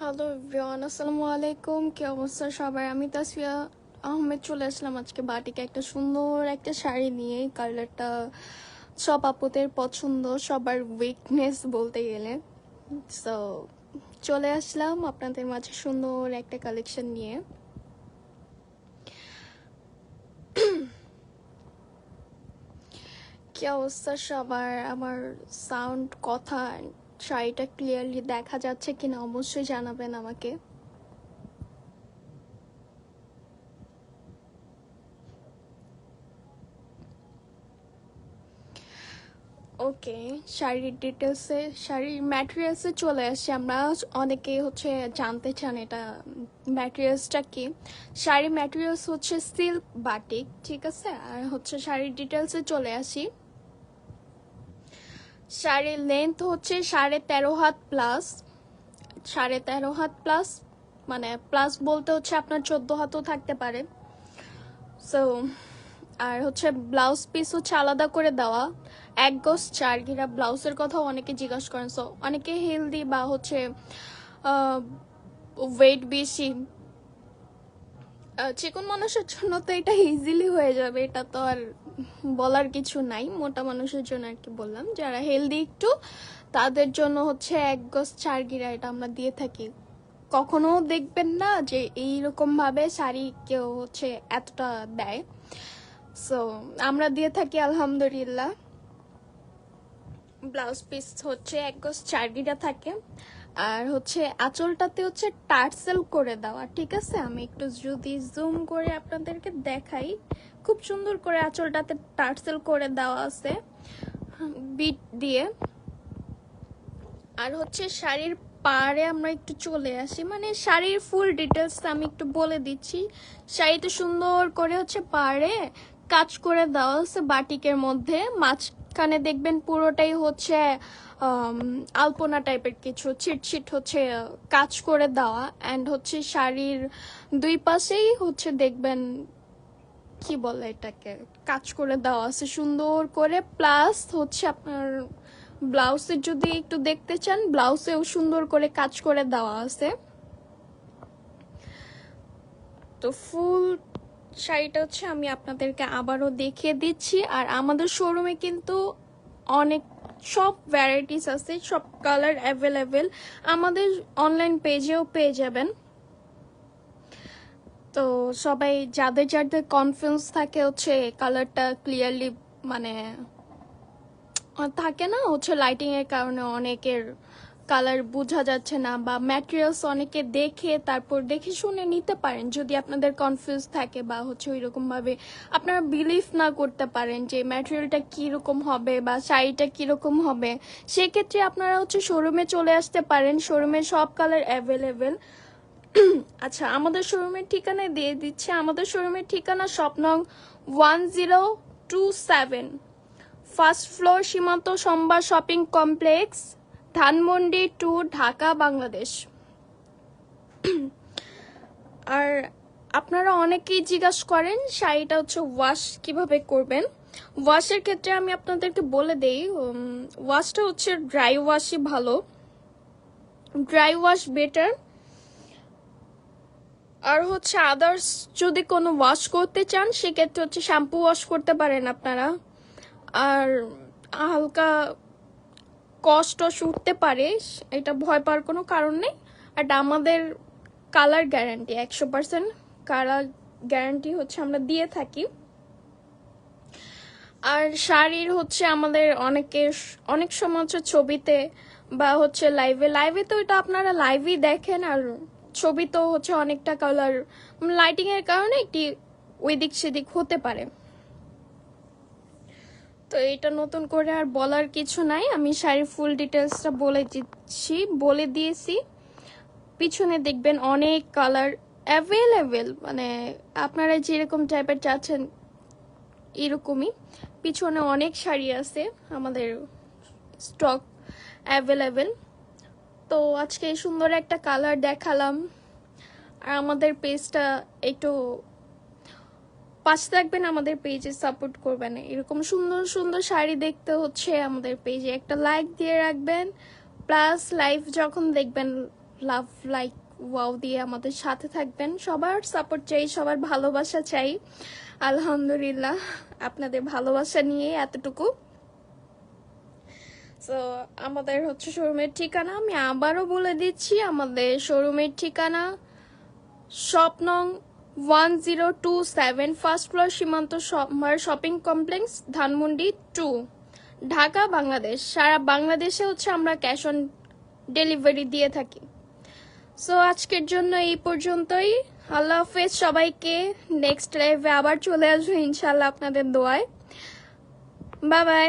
Hello everyone, আসসালামু আলাইকুম। কি অবস্থা সবার? আমি তাসফিয়া আহমেদ চলে আসলাম আজকে বাটিকে একটা সুন্দর একটা শাড়ি নিয়ে। কালারটা সব আপুদের পছন্দ, সবার উইকনেস বলতে গেলে। সো চলে আসলাম আপনাদের মাঝে সুন্দর একটা কালেকশন নিয়ে। কি অবস্থা সবার? আমার সাউন্ড, কথা, শাড়িটা ক্লিয়ারলি দেখা যাচ্ছে কিনা অবশ্যই জানাবেন আমাকে। ওকে, শাড়ির ডিটেলসে, শাড়ির ম্যাটেরিয়ালসে চলে আসছি আমরা। অনেকেই হচ্ছে জানতে চান এটা ম্যাটেরিয়ালসটা কি। শাড়ির ম্যাটেরিয়ালস হচ্ছে সিল্ক বাটিক, ঠিক আছে। আর হচ্ছে শাড়ির ডিটেলসে চলে আসি। শাড়ির লেন্থ হচ্ছে 13.5 হাত প্লাস, 13.5 হাত প্লাস, মানে প্লাস বলতে হচ্ছে আপনার 14 হাতও থাকতে পারে। সো আর হচ্ছে ব্লাউজ পিস হচ্ছে আলাদা করে দেওয়া, 1 গজ 4 ঘেরা ব্লাউজের কথা অনেকে জিজ্ঞাসা করেন। সো অনেকে হেলদি বা হচ্ছে ওয়েট বেশি, চিকন মানুষের জন্য তো এটা ইজিলি হয়ে যাবে, এটা তো আর বলার কিছু নাই। মোটা মানুষের জন্য আর কি বললাম, যারা হেলদি একটু তাদের জন্য হচ্ছে 1 গজ 4 ঘেরা এটা আমরা দিয়ে থাকি। কখনো দেখবেন না যে এইরকম ভাবে শাড়ি কেউ হচ্ছে এতটা দেয়। সো আমরা দিয়ে থাকি আলহামদুলিল্লাহ। ব্লাউজ পিস হচ্ছে 1 গজ 4 ঘেরা থাকে। আর হচ্ছে আঁচলটাতে হচ্ছে টার্সেল করে দেওয়া, ঠিক আছে। আমি একটু যদি জুম করে আপনাদেরকে দেখাই, খুব সুন্দর করে আঁচলটাতে টার্সেল করে দেওয়া আছে বিট দিয়ে। আর হচ্ছে শাড়ির পাড়ে আমরা একটু চলে আসি, মানে শাড়ির ফুল ডিটেলস আমি একটু বলে দিচ্ছি। শাড়িতে সুন্দর করে হচ্ছে পাড়ে কাজ করে দেওয়া আছে বাটিকের মধ্যে। মাঝখানে দেখবেন পুরোটাই হচ্ছে আলপনা টাইপের কিছু ছিটছিট হচ্ছে কাজ করে দেওয়া। অ্যান্ড হচ্ছে শাড়ির দুই পাশেই হচ্ছে দেখবেন কি বলে এটাকে, কাজ করে দেওয়া আছে সুন্দর করে। প্লাস হচ্ছে আপনার ব্লাউজে যদি একটু দেখতে চান, ব্লাউজেও সুন্দর করে কাজ করে দেওয়া আছে। তো ফুল শাড়িটা হচ্ছে আমি আপনাদেরকে আবারও দেখিয়ে দিচ্ছি। আর আমাদের শোরুমে কিন্তু অনেক সব ভ্যারাইটিস আছে, সব কালার অ্যাভেলেবেল। আমাদের অনলাইন পেজেও পেয়ে যাবেন। তো সবাই যাদের যাদের কনফিউজ থাকে হচ্ছে কালারটা ক্লিয়ারলি, মানে থাকে না হচ্ছে লাইটিং এর কারণে অনেকের কালার বোঝা যাচ্ছে না, বা ম্যাটেরিয়ালস অনেকে দেখে তারপর দেখে শুনে নিতে পারেন। যদি আপনাদের কনফিউজ থাকে বা হচ্ছে ওইরকম ভাবে আপনারা বিলিভ না করতে পারেন যে ম্যাটেরিয়ালটা কিরকম হবে বা শাড়িটা কিরকম হবে, সেক্ষেত্রে আপনারা হচ্ছে শোরুমে চলে আসতে পারেন। শোরুমে সব কালার অ্যাভেলেবেল। আচ্ছা, আমাদের শোরুমের ঠিকানা দিয়ে দিচ্ছে। আমাদের শোরুমের ঠিকানা স্বপ্নং 1027, ফার্স্ট ফ্লোর, সীমান্ত সম্ভার শপিং কমপ্লেক্স, ধানমন্ডি 2, ঢাকা, বাংলাদেশ। আর আপনারা অনেকেই জিজ্ঞাসা করেন শাড়িটা হচ্ছে ওয়াশ কিভাবে করবেন। ওয়াশের ক্ষেত্রে আমি আপনাদেরকে বলে দেই, ওয়াশটা হচ্ছে ড্রাই ওয়াশই ভালো, ড্রাই ওয়াশ বেটার। আর হচ্ছে আদার্স যদি কোনো ওয়াশ করতে চান সেক্ষেত্রে হচ্ছে শ্যাম্পু ওয়াশ করতে পারেন আপনারা। আর হালকা কষ্ট উঠতে পারে, এটা ভয় পাওয়ার কোনো কারণ নেই। আর আমাদের কালার গ্যারান্টি 100% কালার গ্যারান্টি হচ্ছে আমরা দিয়ে থাকি। আর শাড়ির হচ্ছে আমাদের অনেক সময় হচ্ছে ছবিতে বা হচ্ছে লাইভে, লাইভে তো এটা আপনারা লাইভই দেখেন, আর ছবি তো হচ্ছে অনেকটা কালার লাইটিং এর কারণে একটি ওইদিক সেদিক হতে পারে। তো এটা নতুন করে আর বলার কিছু নাই, আমি শাড়ির ফুল ডিটেলসটা বলে দিয়েছি। পিছনে দেখবেন অনেক কালার অ্যাভেলেবেল, মানে আপনারা যেরকম টাইপের চাচ্ছেন এরকমই। পিছনে অনেক শাড়ি আছে আমাদের স্টক অ্যাভেলেবেল। তো আজকে সুন্দর একটা কালার দেখালাম। আর আমাদের পেজটা একটু পাশে থাকবেন, আমাদের পেজে সাপোর্ট করবেন। এরকম সুন্দর সুন্দর শাড়ি দেখতে হচ্ছে আমাদের পেজে একটা লাইক দিয়ে রাখবেন। প্লাস লাইভ যখন দেখবেন লাভ লাইক ওয়াও দিয়ে আমাদের সাথে থাকবেন। সবার সাপোর্ট চাই, সবার ভালোবাসা চাই। আলহামদুলিল্লাহ আপনাদের ভালোবাসা নিয়ে এতটুকু। সো আমাদের হচ্ছে শোরুমের ঠিকানা আমি আবারও বলে দিচ্ছি। আমাদের শোরুমের ঠিকানা শপ নং 1027, ফার্স্ট ফ্লোর সীমান্ত শপিং কমপ্লেক্স, ধানমন্ডি 2, ঢাকা, বাংলাদেশ। সারা বাংলাদেশে হচ্ছে আমরা ক্যাশ অন ডেলিভারি দিয়ে থাকি। সো আজকের জন্য এই পর্যন্তই। আল্লাহ হাফেজ সবাইকে। নেক্সট লাইভে আবার চলে আসবো ইনশাল্লাহ আপনাদের দোয়ায়। Bye bye.